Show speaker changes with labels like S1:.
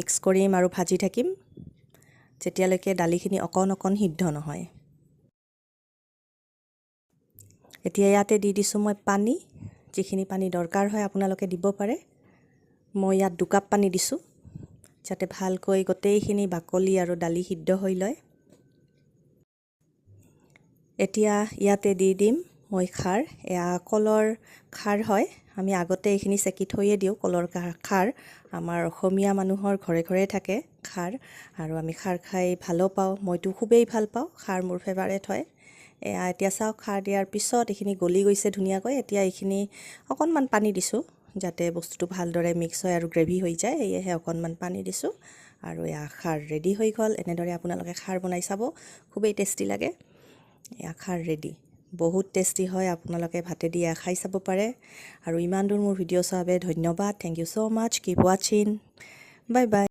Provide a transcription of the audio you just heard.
S1: Mix কৰিম আৰু ভাজি থাকিম যেতিয়ালৈকে দালিখিনি অকণ সিদ্ধ নহয়। এতিয়া ইয়াতে দি দিছোঁ মই পানী, যিখিনি পানী দৰকাৰ হয় আপোনালোকে দিব পাৰে। মই ইয়াত 2 কাপ পানী দিছোঁ যাতে ভালকৈ গোটেইখিনি বাকলি আৰু দালি সিদ্ধ হৈ লয়। এতিয়া ইয়াতে দি দিম মই খাৰ। এয়া কলৰ খাৰ হয়, আমি আগতে এইখিনি চেকি থৈয়ে দিওঁ। কলৰ খাৰ আমাৰ অসমীয়া মানুহৰ ঘৰে ঘৰে থাকে খাৰ, আৰু আমি খাৰ খাই ভালো পাওঁ। মইতো খুবেই ভাল পাওঁ, খাৰ মোৰ ফেভাৰেট হয়। এতিয়া চাওক, খাৰ দিয়াৰ পিছত এইখিনি গলি গৈছে ধুনীয়াকৈ। এতিয়া এইখিনি অকণমান পানী দিছোঁ যাতে বস্তুটো ভালদৰে মিক্স হয় আৰু গ্ৰেভি হৈ যায়, সেয়েহে অকণমান পানী দিছোঁ। আৰু এয়া খাৰ ৰেডি হৈ গ'ল। এনেদৰে আপোনালোকে খাৰ বনাই চাব, খুবেই টেষ্টি লাগে। এয়া খাৰ ৰেডি, বহুত টেষ্টি হয়। আপোনালোকে ভাতেদি খাই চাব পাৰে। আৰু ইমান দূৰ মোৰ ভিডিঅ' চোৱাৰ বাবে ধন্যবাদ। Thank you so' much. Keep ৱাচিং। বাই বাই।